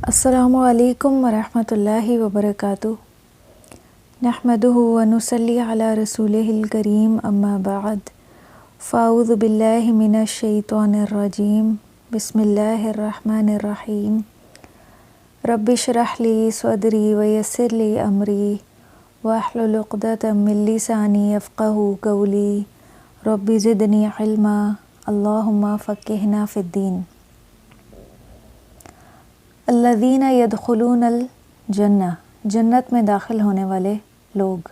السلام علیکم ورحمۃ اللہ وبرکاتہ۔ نحمدہ ونصلی علی رسولہ الکریم، اما بعد، فاعوذ باللہ من الشیطان الرجیم، بسم اللہ الرحمن الرحیم۔ رب اشرح لی صدری ویسر لی امری واحلل عقدۃ من لسانی یفقہوا قولی، رب زدنی علما، اللہم فقہنا فی الدین۔ الذین یدخلون الجنہ، جنت میں داخل ہونے والے لوگ،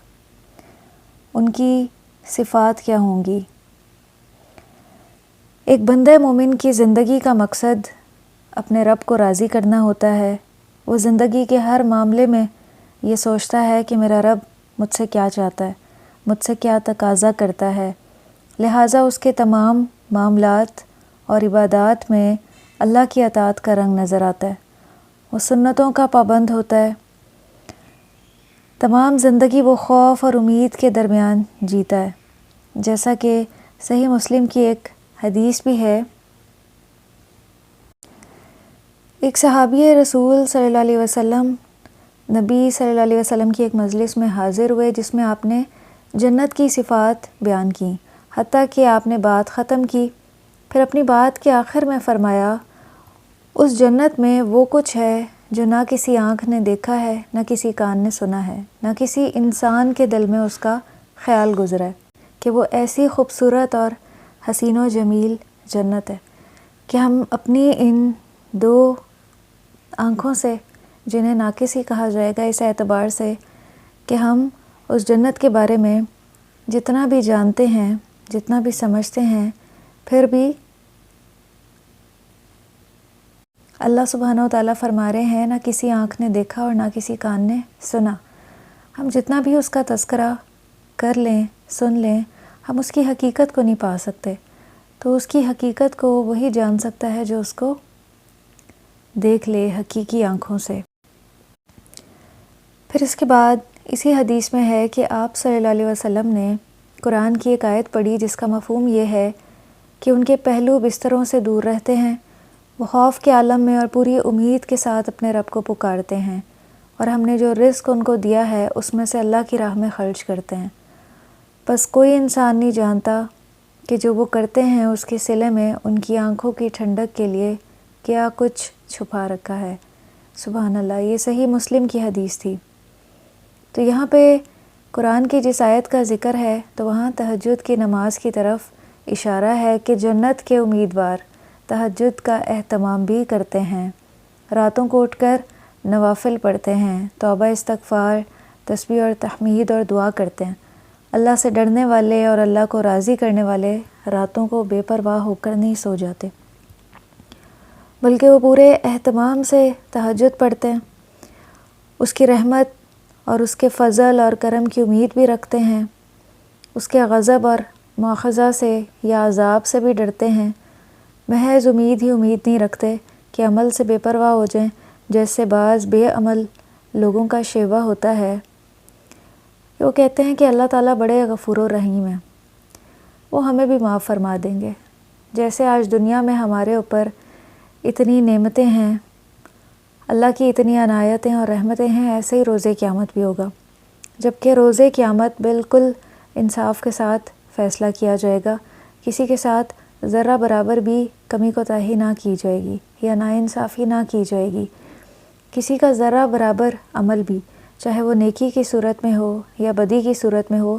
ان کی صفات کیا ہوں گی؟ ایک بندہ مومن کی زندگی کا مقصد اپنے رب کو راضی کرنا ہوتا ہے۔ وہ زندگی کے ہر معاملے میں یہ سوچتا ہے کہ میرا رب مجھ سے کیا چاہتا ہے، مجھ سے کیا تقاضا کرتا ہے، لہٰذا اس کے تمام معاملات اور عبادات میں اللہ کی اطاعت کا رنگ نظر آتا ہے۔ وہ سنتوں کا پابند ہوتا ہے۔ تمام زندگی وہ خوف اور امید کے درمیان جیتا ہے، جیسا کہ صحیح مسلم کی ایک حدیث بھی ہے۔ ایک صحابی رسول صلی اللہ علیہ وسلم نبی صلی اللہ علیہ وسلم کی ایک مجلس میں حاضر ہوئے، جس میں آپ نے جنت کی صفات بیان کی، حتیٰ کہ آپ نے بات ختم کی، پھر اپنی بات کے آخر میں فرمایا، اس جنت میں وہ کچھ ہے جو نہ کسی آنکھ نے دیکھا ہے، نہ کسی کان نے سنا ہے، نہ کسی انسان کے دل میں اس کا خیال گزرا ہے، کہ وہ ایسی خوبصورت اور حسین و جمیل جنت ہے کہ ہم اپنی ان دو آنکھوں سے، جنہیں ناقص ہی کہا جائے گا اس اعتبار سے کہ ہم اس جنت کے بارے میں جتنا بھی جانتے ہیں، جتنا بھی سمجھتے ہیں، پھر بھی اللہ سبحانہ و تعالیٰ فرما رہے ہیں نہ کسی آنکھ نے دیکھا اور نہ کسی کان نے سنا۔ ہم جتنا بھی اس کا تذکرہ کر لیں، سن لیں، ہم اس کی حقیقت کو نہیں پا سکتے۔ تو اس کی حقیقت کو وہی جان سکتا ہے جو اس کو دیکھ لے حقیقی آنکھوں سے۔ پھر اس کے بعد اسی حدیث میں ہے کہ آپ صلی اللہ علیہ وسلم نے قرآن کی ایک آیت پڑھی، جس کا مفہوم یہ ہے کہ ان کے پہلو بستروں سے دور رہتے ہیں، وہ خوف کے عالم میں اور پوری امید کے ساتھ اپنے رب کو پکارتے ہیں، اور ہم نے جو رزق ان کو دیا ہے اس میں سے اللہ کی راہ میں خرچ کرتے ہیں۔ بس کوئی انسان نہیں جانتا کہ جو وہ کرتے ہیں اس کے صلے میں ان کی آنکھوں کی ٹھنڈک کے لیے کیا کچھ چھپا رکھا ہے۔ سبحان اللہ، یہ صحیح مسلم کی حدیث تھی۔ تو یہاں پہ قرآن کی جس آیت کا ذکر ہے تو وہاں تہجد کی نماز کی طرف اشارہ ہے کہ جنت کے امیدوار تہجد کا اہتمام بھی کرتے ہیں، راتوں کو اٹھ کر نوافل پڑھتے ہیں، توبہ استغفار، تسبیح اور تحمید اور دعا کرتے ہیں۔ اللہ سے ڈرنے والے اور اللہ کو راضی کرنے والے راتوں کو بے پرواہ ہو کر نہیں سو جاتے، بلکہ وہ پورے اہتمام سے تہجد پڑھتے ہیں، اس کی رحمت اور اس کے فضل اور کرم کی امید بھی رکھتے ہیں، اس کے غضب اور مواخذہ سے یا عذاب سے بھی ڈرتے ہیں۔ محض امید ہی امید نہیں رکھتے کہ عمل سے بے پرواہ ہو جائیں، جیسے بعض بے عمل لوگوں کا شیوہ ہوتا ہے۔ وہ کہتے ہیں کہ اللہ تعالیٰ بڑے غفور و رحیم ہیں، وہ ہمیں بھی معاف فرما دیں گے۔ جیسے آج دنیا میں ہمارے اوپر اتنی نعمتیں ہیں، اللہ کی اتنی عنایتیں اور رحمتیں ہیں، ایسے ہی روز قیامت بھی ہوگا، جبکہ روز قیامت بالکل انصاف کے ساتھ فیصلہ کیا جائے گا، کسی کے ساتھ ذرہ برابر بھی کمی کوتاہی نہ کی جائے گی یا ناانصافی نہ کی جائے گی۔ کسی کا ذرہ برابر عمل بھی، چاہے وہ نیکی کی صورت میں ہو یا بدی کی صورت میں ہو،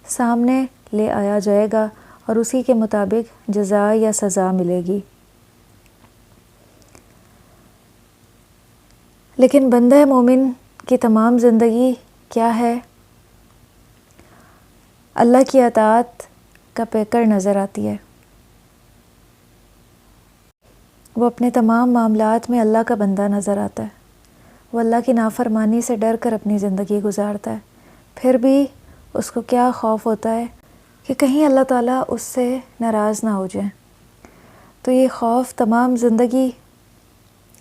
سامنے لے آیا جائے گا اور اسی کے مطابق جزا یا سزا ملے گی۔ لیکن بندہ مومن کی تمام زندگی کیا ہے؟ اللہ کی اطاعت کا پیکر نظر آتی ہے۔ وہ اپنے تمام معاملات میں اللہ کا بندہ نظر آتا ہے، وہ اللہ کی نافرمانی سے ڈر کر اپنی زندگی گزارتا ہے، پھر بھی اس کو کیا خوف ہوتا ہے کہ کہیں اللہ تعالیٰ اس سے ناراض نہ ہو جائیں۔ تو یہ خوف تمام زندگی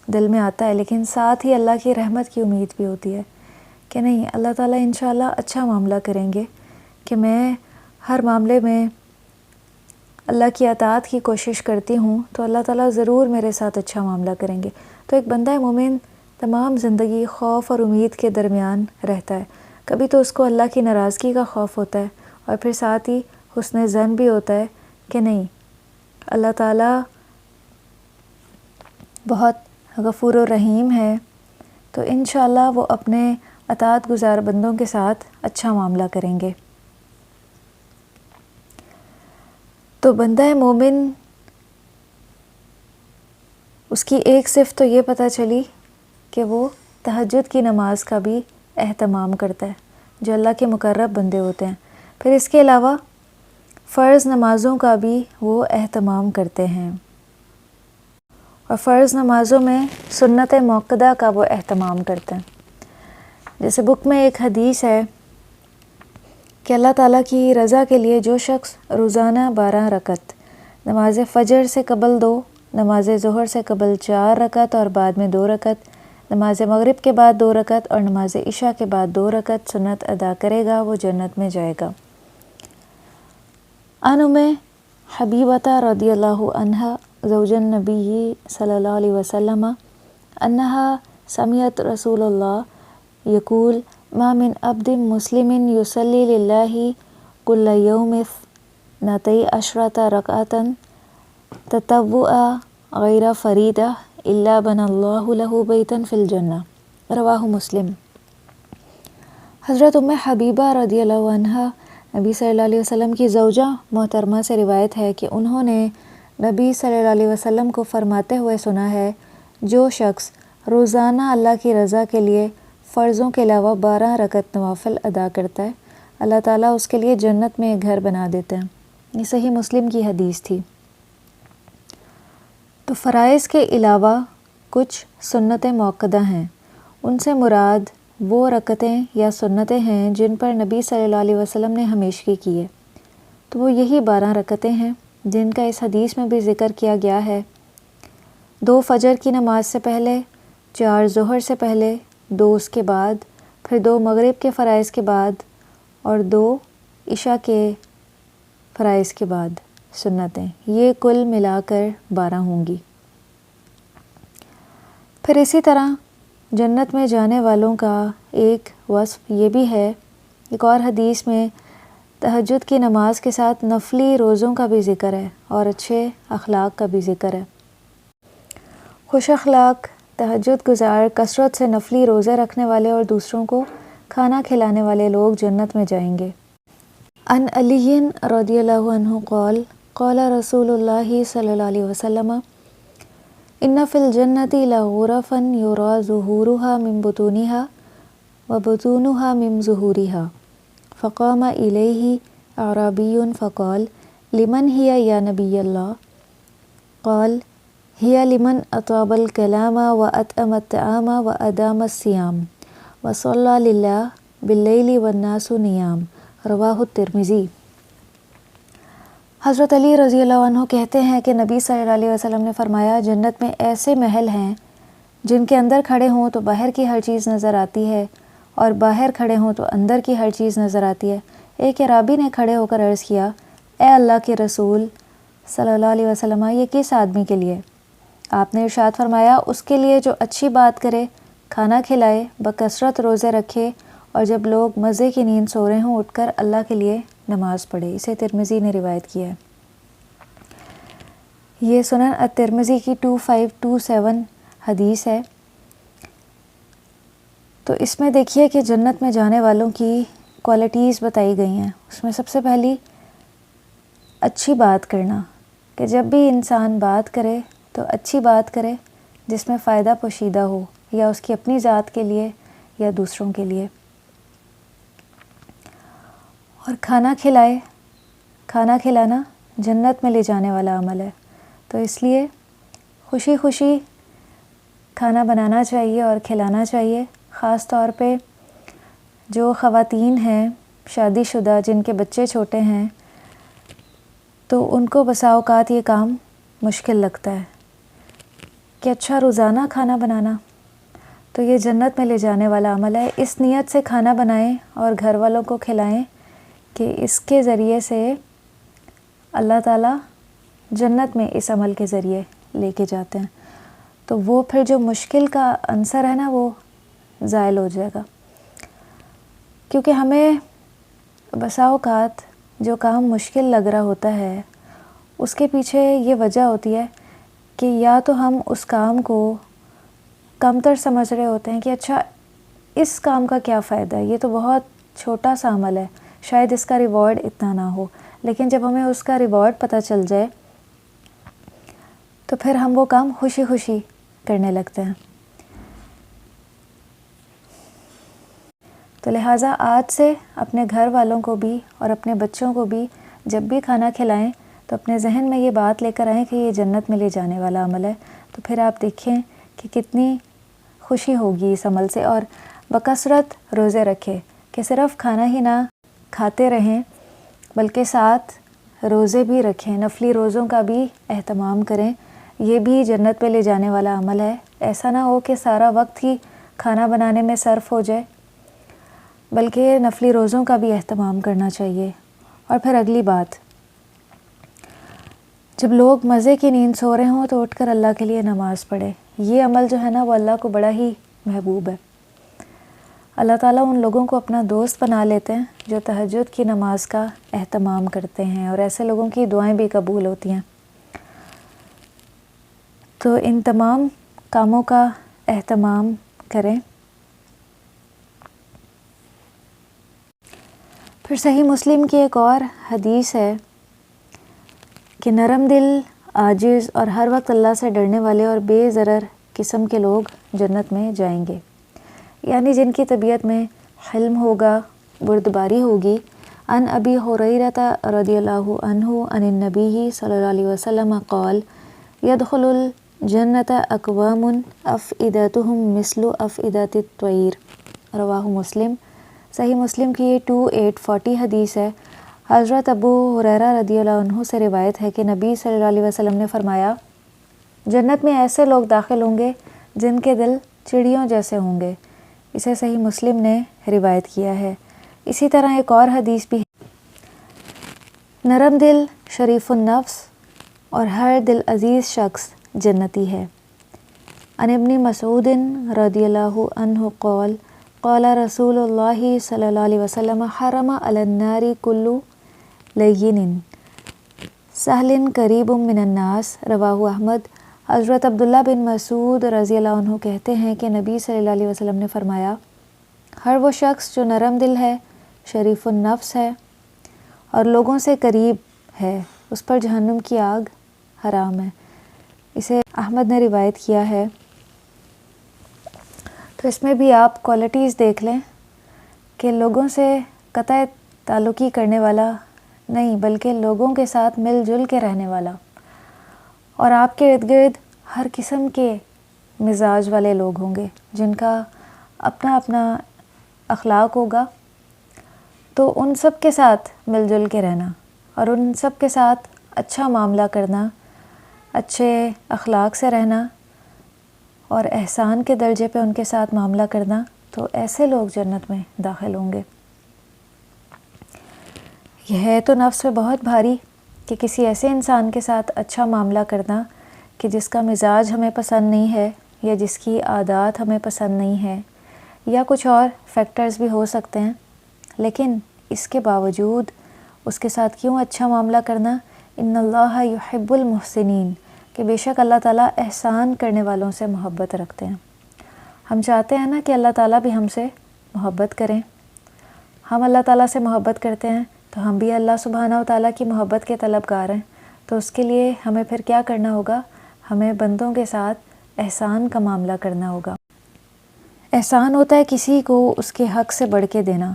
دل میں آتا ہے، لیکن ساتھ ہی اللہ کی رحمت کی امید بھی ہوتی ہے کہ نہیں، اللہ تعالیٰ انشاءاللہ اچھا معاملہ کریں گے، کہ میں ہر معاملے میں اللہ کی اطاعت کی کوشش کرتی ہوں تو اللہ تعالیٰ ضرور میرے ساتھ اچھا معاملہ کریں گے۔ تو ایک بندہ مومن تمام زندگی خوف اور امید کے درمیان رہتا ہے۔ کبھی تو اس کو اللہ کی ناراضگی کا خوف ہوتا ہے، اور پھر ساتھ ہی حسن ظن بھی ہوتا ہے کہ نہیں، اللہ تعالیٰ بہت غفور و رحیم ہے، تو انشاءاللہ وہ اپنے اطاعت گزار بندوں کے ساتھ اچھا معاملہ کریں گے۔ تو بندہ مومن، اس کی ایک صفت تو یہ پتہ چلی کہ وہ تہجد کی نماز کا بھی اہتمام کرتا ہے، جو اللہ کے مقرب بندے ہوتے ہیں۔ پھر اس کے علاوہ فرض نمازوں کا بھی وہ اہتمام کرتے ہیں، اور فرض نمازوں میں سنت موقدہ کا وہ اہتمام کرتے ہیں۔ جیسے بک میں ایک حدیث ہے کہ اللہ تعالیٰ کی رضا کے لیے جو شخص روزانہ 12 رکعت، نماز فجر سے قبل 2، نماز ظہر سے قبل 4 رکعت اور بعد میں 2 رکعت، نماز مغرب کے بعد 2 رکعت اور نماز عشاء کے بعد 2 رکعت سنت ادا کرے گا، وہ جنت میں جائے گا۔ عن ام حبیبۃ رضی اللہ عنہا زوج النبی صلی اللہ علیہ وسلم انہا سمعت رسول اللہ یقول ما من عبد مسلم یصلی للہ کل یوم 12 رکعۃ تطوعا غیر فریدہ الا بنى اللہ لہ بیتا فی الجنہ، رواہ مسلم۔ حضرت ام حبیبہ رضی اللہ عنہا نبی صلی اللہ علیہ وسلم کی زوجہ محترمہ سے روایت ہے کہ انہوں نے نبی صلی اللہ علیہ وسلم کو فرماتے ہوئے سنا ہے، جو شخص روزانہ اللہ کی رضا کے لیے فرضوں کے علاوہ 12 رکعت نوافل ادا کرتا ہے، اللہ تعالیٰ اس کے لیے جنت میں ایک گھر بنا دیتے ہیں۔ یہ صحیح مسلم کی حدیث تھی۔ تو فرائض کے علاوہ کچھ سنتیں موقدہ ہیں، ان سے مراد وہ رکعتیں یا سنتیں ہیں جن پر نبی صلی اللہ علیہ وسلم نے ہمیشگی کی ہے۔ تو وہ یہی 12 رکعتیں ہیں جن کا اس حدیث میں بھی ذکر کیا گیا ہے۔ 2 فجر کی نماز سے پہلے، 4 ظہر سے پہلے، 2 اس کے بعد، پھر 2 مغرب کے فرائض کے بعد اور 2 عشاء کے فرائض کے بعد سنتیں، یہ کل ملا کر 12 ہوں گی۔ پھر اسی طرح جنت میں جانے والوں کا ایک وصف یہ بھی ہے، ایک اور حدیث میں تہجد کی نماز کے ساتھ نفلی روزوں کا بھی ذکر ہے اور اچھے اخلاق کا بھی ذکر ہے۔ خوش اخلاق، تہجد گزار، کثرت سے نفلی روزے رکھنے والے اور دوسروں کو کھانا کھلانے والے لوگ جنت میں جائیں گے۔ عن علی رضی اللہ عنہ قال قال رسول اللہ صلی اللہ علیہ وسلم ان فی الجنۃ لغرفا یری ظہورها من بطونها وبطونها من ظہورها فقام الیہ اعرابی فقال لمن ہی یا نبی اللہ؟ قال هي لمن اطاب الکلام واطعم الطعام وادام الصیام وصلی للہ باللیل والناس نیام، رواہ الترمذی۔ حضرت علی رضی اللہ عنہ کہتے ہیں کہ نبی صلی اللہ علیہ وسلم نے فرمایا، جنت میں ایسے محل ہیں جن کے اندر کھڑے ہوں تو باہر کی ہر چیز نظر آتی ہے، اور باہر کھڑے ہوں تو اندر کی ہر چیز نظر آتی ہے۔ ایک اعرابی نے کھڑے ہو کر عرض کیا، اے اللہ کے رسول صلی اللہ علیہ وسلم، یہ کس آدمی کے لیے؟ آپ نے ارشاد فرمایا، اس کے لیے جو اچھی بات کرے، کھانا کھلائے، بکثرت روزے رکھے، اور جب لوگ مزے کی نیند سو رہے ہوں اٹھ کر اللہ کے لیے نماز پڑھے۔ اسے ترمذی نے روایت کیا ہے۔ یہ سنن الترمذی کی 2527 حدیث ہے۔ تو اس میں دیکھیے کہ جنت میں جانے والوں کی کوالٹیز بتائی گئی ہیں۔ اس میں سب سے پہلی اچھی بات کرنا، کہ جب بھی انسان بات کرے تو اچھی بات کرے جس میں فائدہ پوشیدہ ہو، یا اس کی اپنی ذات کے لیے یا دوسروں کے لیے۔ اور کھانا کھلائے، کھانا کھلانا جنت میں لے جانے والا عمل ہے، تو اس لیے خوشی خوشی کھانا بنانا چاہیے اور کھلانا چاہیے۔ خاص طور پہ جو خواتین ہیں شادی شدہ، جن کے بچے چھوٹے ہیں، تو ان کو بسا اوقات یہ کام مشکل لگتا ہے کہ اچھا روزانہ کھانا بنانا، تو یہ جنت میں لے جانے والا عمل ہے۔ اس نیت سے کھانا بنائیں اور گھر والوں کو کھلائیں کہ اس کے ذریعے سے اللہ تعالیٰ جنت میں اس عمل کے ذریعے لے کے جاتے ہیں۔ تو وہ پھر جو مشکل کا عنصر ہے نا وہ زائل ہو جائے گا. کیونکہ ہمیں بسا اوقات جو کام مشکل لگ رہا ہوتا ہے اس کے پیچھے یہ وجہ ہوتی ہے کہ یا تو ہم اس کام کو کمتر سمجھ رہے ہوتے ہیں کہ اچھا اس کام کا کیا فائدہ ہے، یہ تو بہت چھوٹا سا عمل ہے، شاید اس کا ریوارڈ اتنا نہ ہو. لیکن جب ہمیں اس کا ریوارڈ پتہ چل جائے تو پھر ہم وہ کام خوشی خوشی کرنے لگتے ہیں. تو لہٰذا آج سے اپنے گھر والوں کو بھی اور اپنے بچوں کو بھی جب بھی کھانا کھلائیں تو اپنے ذہن میں یہ بات لے کر آئیں کہ یہ جنت میں لے جانے والا عمل ہے. تو پھر آپ دیکھیں کہ کتنی خوشی ہوگی اس عمل سے. اور بکثرت روزے رکھے کہ صرف کھانا ہی نہ کھاتے رہیں بلکہ ساتھ روزے بھی رکھیں، نفلی روزوں کا بھی اہتمام کریں. یہ بھی جنت پہ لے جانے والا عمل ہے. ایسا نہ ہو کہ سارا وقت ہی کھانا بنانے میں صرف ہو جائے، بلکہ نفلی روزوں کا بھی اہتمام کرنا چاہیے. اور پھر اگلی بات، جب لوگ مزے کی نیند سو رہے ہوں تو اٹھ کر اللہ کے لیے نماز پڑھے. یہ عمل جو ہے نا وہ اللہ کو بڑا ہی محبوب ہے. اللہ تعالیٰ ان لوگوں کو اپنا دوست بنا لیتے ہیں جو تہجد کی نماز کا اہتمام کرتے ہیں، اور ایسے لوگوں کی دعائیں بھی قبول ہوتی ہیں. تو ان تمام کاموں کا اہتمام کریں. پھر صحیح مسلم کی ایک اور حدیث ہے کہ نرم دل، عاجز اور ہر وقت اللہ سے ڈرنے والے اور بے ضرر قسم کے لوگ جنت میں جائیں گے، یعنی جن کی طبیعت میں حلم ہوگا، بردباری ہوگی. عن ابی ہریرہ رضی اللہ عنہ عن النبی صلی اللہ علیہ وسلم قال يدخل الجنت اقوام افئدتهم مثل افئدۃ الطیر. رواہ مسلم. صحیح مسلم کی یہ 2840 حدیث ہے. حضرت ابو ہریرہ رضی اللہ عنہ سے روایت ہے کہ نبی صلی اللہ علیہ وسلم نے فرمایا جنت میں ایسے لوگ داخل ہوں گے جن کے دل چڑیوں جیسے ہوں گے. اسے صحیح مسلم نے روایت کیا ہے. اسی طرح ایک اور حدیث بھی ہے، نرم دل، شریف النفس اور ہر دل عزیز شخص جنتی ہے. عن ابن مسعود رضی اللہ عنہ قال قال رسول اللہ صلی اللہ علیہ وسلم حرم علی النار کل لین سہل قریب من الناس. رواہ احمد. حضرت عبداللہ بن مسعود رضی اللہ عنہ کہتے ہیں کہ نبی صلی اللہ علیہ وسلم نے فرمایا ہر وہ شخص جو نرم دل ہے، شریف النفس ہے اور لوگوں سے قریب ہے، اس پر جہنم کی آگ حرام ہے. اسے احمد نے روایت کیا ہے. تو اس میں بھی آپ کوالٹیز دیکھ لیں کہ لوگوں سے قطع تعلقی کرنے والا نہیں بلکہ لوگوں کے ساتھ مل جل کے رہنے والا، اور آپ کے ارد گرد ہر قسم کے مزاج والے لوگ ہوں گے جن کا اپنا اپنا اخلاق ہوگا. تو ان سب کے ساتھ مل جل کے رہنا اور ان سب کے ساتھ اچھا معاملہ کرنا، اچھے اخلاق سے رہنا اور احسان کے درجے پہ ان کے ساتھ معاملہ کرنا، تو ایسے لوگ جنت میں داخل ہوں گے. یہ ہے تو نفس پہ بہت بھاری کہ کسی ایسے انسان کے ساتھ اچھا معاملہ کرنا کہ جس کا مزاج ہمیں پسند نہیں ہے یا جس کی عادات ہمیں پسند نہیں ہے، یا کچھ اور فیکٹرز بھی ہو سکتے ہیں، لیکن اس کے باوجود اس کے ساتھ کیوں اچھا معاملہ کرنا. ان اللہ یحب المحسنین، کہ بے شک اللہ تعالیٰ احسان کرنے والوں سے محبت رکھتے ہیں. ہم چاہتے ہیں نا کہ اللہ تعالیٰ بھی ہم سے محبت کریں. ہم اللہ تعالیٰ سے محبت کرتے ہیں تو ہم بھی اللہ سبحانہ و تعالیٰ کی محبت کے طلبگار ہیں. تو اس کے لیے ہمیں پھر کیا کرنا ہوگا؟ ہمیں بندوں کے ساتھ احسان کا معاملہ کرنا ہوگا. احسان ہوتا ہے کسی کو اس کے حق سے بڑھ کے دینا.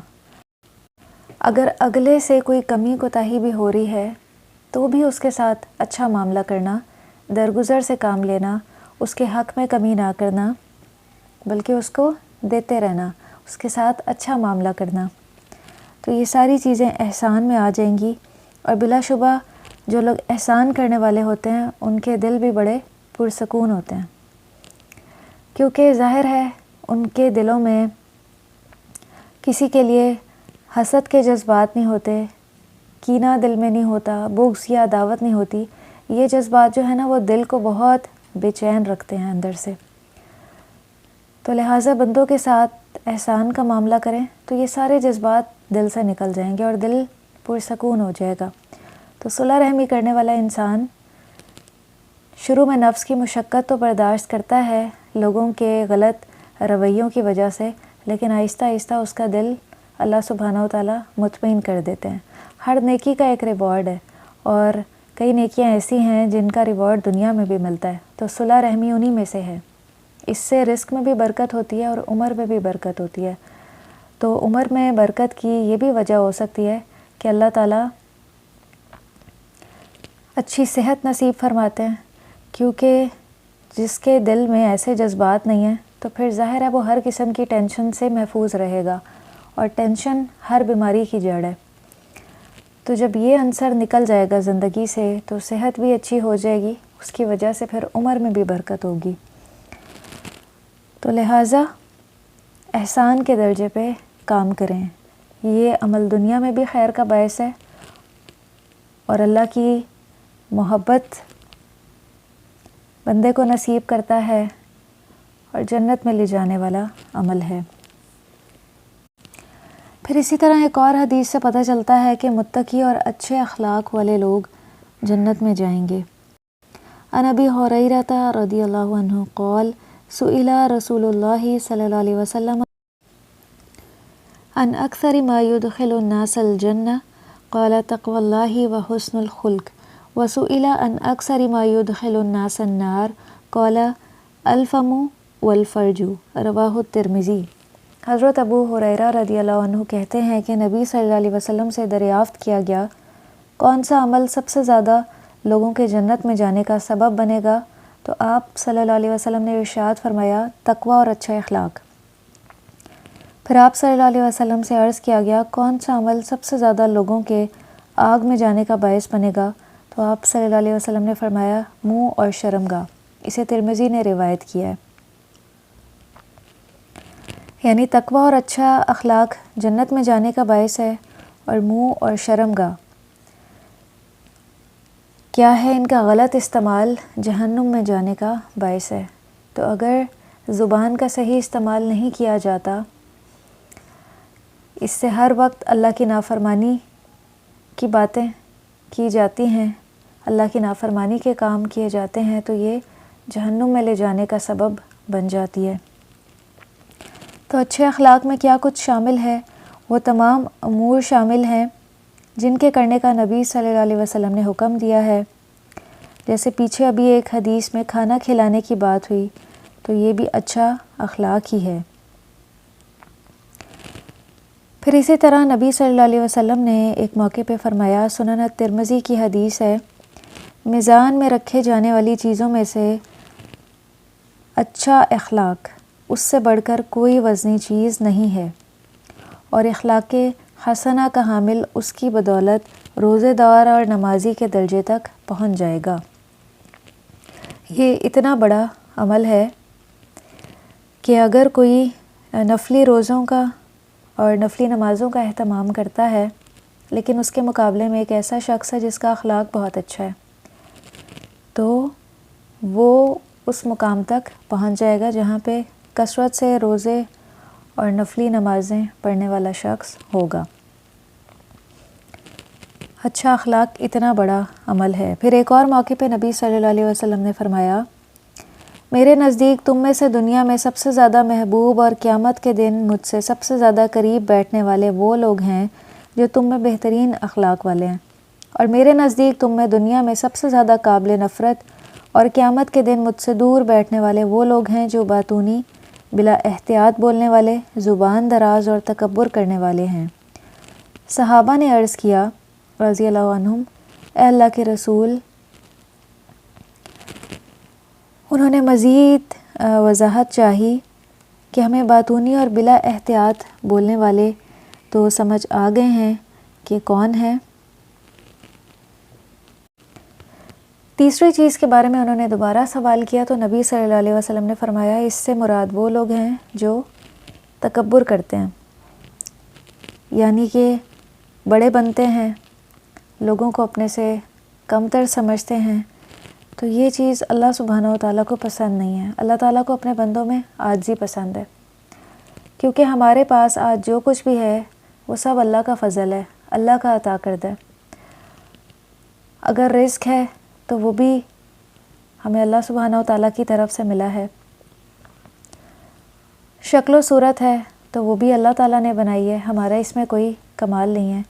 اگر اگلے سے کوئی کمی کوتاہی بھی ہو رہی ہے تو بھی اس کے ساتھ اچھا معاملہ کرنا، درگزر سے کام لینا، اس کے حق میں کمی نہ کرنا بلکہ اس کو دیتے رہنا، اس کے ساتھ اچھا معاملہ کرنا. تو یہ ساری چیزیں احسان میں آ جائیں گی. اور بلا شبہ جو لوگ احسان کرنے والے ہوتے ہیں ان کے دل بھی بڑے پرسکون ہوتے ہیں، کیونکہ ظاہر ہے ان کے دلوں میں کسی کے لیے حسد کے جذبات نہیں ہوتے، کینہ دل میں نہیں ہوتا، بغض یا عداوت نہیں ہوتی. یہ جذبات جو ہے نا وہ دل کو بہت بے چین رکھتے ہیں اندر سے۔ تو لہٰذا بندوں کے ساتھ احسان کا معاملہ کریں تو یہ سارے جذبات دل سے نکل جائیں گے اور دل پرسکون ہو جائے گا۔ تو صلح رحمی کرنے والا انسان شروع میں نفس کی مشقت تو برداشت کرتا ہے لوگوں کے غلط رویوں کی وجہ سے، لیکن آہستہ آہستہ اس کا دل اللہ سبحانہ و تعالیٰ مطمئن کر دیتے ہیں۔ ہر نیکی کا ایک ریوارڈ ہے، اور کئی نیکیاں ایسی ہیں جن کا ریوارڈ دنیا میں بھی ملتا ہے، تو صلح رحمی انہی میں سے ہے۔ اس سے رزق میں بھی برکت ہوتی ہے اور عمر میں بھی برکت ہوتی ہے۔ تو عمر میں برکت کی یہ بھی وجہ ہو سکتی ہے کہ اللہ تعالیٰ اچھی صحت نصیب فرماتے ہیں، کیونکہ جس کے دل میں ایسے جذبات نہیں ہیں تو پھر ظاہر ہے وہ ہر قسم کی ٹینشن سے محفوظ رہے گا، اور ٹینشن ہر بیماری کی جڑ ہے۔ تو جب یہ عنصر نکل جائے گا زندگی سے تو صحت بھی اچھی ہو جائے گی، اس کی وجہ سے پھر عمر میں بھی برکت ہوگی۔ تو لہٰذا احسان کے درجے پہ کام کریں، یہ عمل دنیا میں بھی خیر کا باعث ہے اور اللہ کی محبت بندے کو نصیب کرتا ہے اور جنت میں لے جانے والا عمل ہے۔ پھر اسی طرح ایک اور حدیث سے پتہ چلتا ہے کہ متقی اور اچھے اخلاق والے لوگ جنت میں جائیں گے۔ عن ابی ہریرہ رضی اللہ عنہ قال سئل رسول اللہ صلی اللہ علیہ وسلم عن اکثر ما يدخل الناس الجنہ قال تقوی اللہ وحسن الخلق، وسئل عن اکثر ما يدخل الناس النار قال الفم والفرج، رواہ الترمذی۔ حضرت ابو ہریرہ رضی اللہ عنہ کہتے ہیں کہ نبی صلی اللہ علیہ وسلم سے دریافت کیا گیا کون سا عمل سب سے زیادہ لوگوں کے جنت میں جانے کا سبب بنے گا، تو آپ صلی اللہ علیہ وسلم نے ارشاد فرمایا تقوی اور اچھا اخلاق۔ پھر آپ صلی اللہ علیہ وسلم سے عرض کیا گیا کون سا عمل سب سے زیادہ لوگوں کے آگ میں جانے کا باعث بنے گا، تو آپ صلی اللہ علیہ وسلم نے فرمایا منہ اور شرمگاہ۔ اسے ترمذی نے روایت کیا ہے۔ یعنی تقوی اور اچھا اخلاق جنت میں جانے کا باعث ہے، اور منہ اور شرمگاہ کیا ہے، ان کا غلط استعمال جہنم میں جانے کا باعث ہے۔ تو اگر زبان کا صحیح استعمال نہیں کیا جاتا، اس سے ہر وقت اللہ کی نافرمانی کی باتیں کی جاتی ہیں، اللہ کی نافرمانی کے کام کیے جاتے ہیں، تو یہ جہنم میں لے جانے کا سبب بن جاتی ہے۔ تو اچھے اخلاق میں کیا کچھ شامل ہے، وہ تمام امور شامل ہیں جن کے کرنے کا نبی صلی اللہ علیہ وسلم نے حکم دیا ہے۔ جیسے پیچھے ابھی ایک حدیث میں کھانا کھلانے کی بات ہوئی، تو یہ بھی اچھا اخلاق ہی ہے۔ پھر اسی طرح نبی صلی اللہ علیہ وسلم نے ایک موقع پہ فرمایا، سنن ترمذی کی حدیث ہے، میزان میں رکھے جانے والی چیزوں میں سے اچھا اخلاق اس سے بڑھ کر کوئی وزنی چیز نہیں ہے، اور اخلاق حسنہ کا حامل اس کی بدولت روزے دار اور نمازی کے درجے تک پہنچ جائے گا۔ یہ اتنا بڑا عمل ہے کہ اگر کوئی نفلی روزوں کا اور نفلی نمازوں کا اہتمام کرتا ہے، لیکن اس کے مقابلے میں ایک ایسا شخص ہے جس کا اخلاق بہت اچھا ہے، تو وہ اس مقام تک پہنچ جائے گا جہاں پہ کثرت سے روزے اور نفلی نمازیں پڑھنے والا شخص ہوگا۔ اچھا اخلاق اتنا بڑا عمل ہے۔ پھر ایک اور موقع پہ نبی صلی اللہ علیہ وسلم نے فرمایا، میرے نزدیک تم میں سے دنیا میں سب سے زیادہ محبوب اور قیامت کے دن مجھ سے سب سے زیادہ قریب بیٹھنے والے وہ لوگ ہیں جو تم میں بہترین اخلاق والے ہیں، اور میرے نزدیک تم میں دنیا میں سب سے زیادہ قابل نفرت اور قیامت کے دن مجھ سے دور بیٹھنے والے وہ لوگ ہیں جو باتونی، بلا احتیاط بولنے والے، زبان دراز اور تکبر کرنے والے ہیں۔ صحابہ نے عرض کیا رضی اللہ عنہم، اے اللہ کے رسول، انہوں نے مزید وضاحت چاہی کہ ہمیں باتونی اور بلا احتیاط بولنے والے تو سمجھ آ گئے ہیں کہ کون ہے۔ تیسری چیز کے بارے میں انہوں نے دوبارہ سوال کیا تو نبی صلی اللہ علیہ وسلم نے فرمایا، اس سے مراد وہ لوگ ہیں جو تکبر کرتے ہیں، یعنی کہ بڑے بنتے ہیں، لوگوں کو اپنے سے کمتر سمجھتے ہیں، تو یہ چیز اللہ سبحانہ و تعالیٰ کو پسند نہیں ہے۔ اللہ تعالیٰ کو اپنے بندوں میں عاجزی پسند ہے، کیونکہ ہمارے پاس آج جو کچھ بھی ہے وہ سب اللہ کا فضل ہے، اللہ کا عطا کردہ ہے۔ اگر رزق ہے تو وہ بھی ہمیں اللہ سبحانہ و تعالیٰ کی طرف سے ملا ہے، شکل و صورت ہے تو وہ بھی اللہ تعالیٰ نے بنائی ہے، ہمارا اس میں کوئی کمال نہیں ہے۔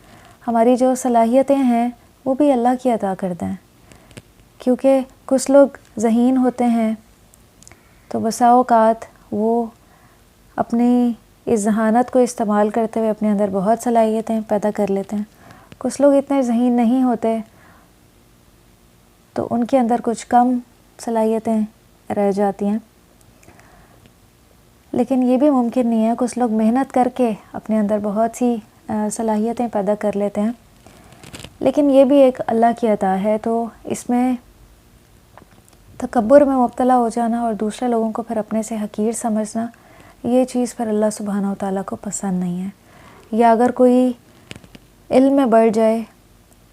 ہماری جو صلاحیتیں ہیں وہ بھی اللہ کی عطا کردہ ہیں، کیونکہ کچھ لوگ ذہین ہوتے ہیں تو بسا اوقات وہ اپنی اس ذہانت کو استعمال کرتے ہوئے اپنے اندر بہت صلاحیتیں پیدا کر لیتے ہیں۔ کچھ لوگ اتنے ذہین نہیں ہوتے تو ان کے اندر کچھ کم صلاحیتیں رہ جاتی ہیں، لیکن یہ بھی ممکن نہیں ہے۔ کچھ لوگ محنت کر کے اپنے اندر بہت سی صلاحیتیں پیدا کر لیتے ہیں، لیکن یہ بھی ایک اللہ کی عطا ہے۔ تو اس میں تکبر میں مبتلا ہو جانا اور دوسرے لوگوں کو پھر اپنے سے حقیر سمجھنا، یہ چیز پھر اللہ سبحانہ و تعالیٰ کو پسند نہیں ہے۔ یا اگر کوئی علم میں بڑھ جائے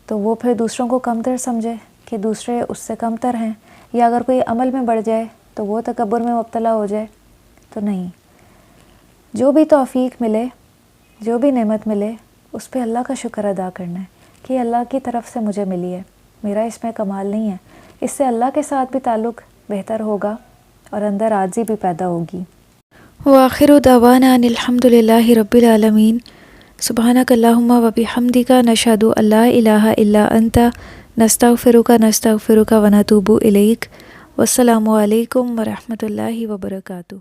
تو وہ پھر دوسروں کو کمتر سمجھے کہ دوسرے اس سے کمتر ہیں، یا اگر کوئی عمل میں بڑھ جائے تو وہ تکبر میں مبتلا ہو جائے، تو نہیں۔ جو بھی توفیق ملے، جو بھی نعمت ملے، اس پہ اللہ کا شکر ادا کرنا ہے کہ اللہ کی طرف سے مجھے ملی ہے، میرا اس میں کمال نہیں ہے۔ اس سے اللہ کے ساتھ بھی تعلق بہتر ہوگا اور اندر عاجزی بھی پیدا ہوگی۔ وآخر دعوانا ان الحمد للہ رب العالمین۔ سبحانک اللہم و بحمدک، نشہد ان لا الہ الا انت، نستغفرک ونتوب الیک۔ والسلام علیکم ورحمۃ اللہ وبرکاتہ۔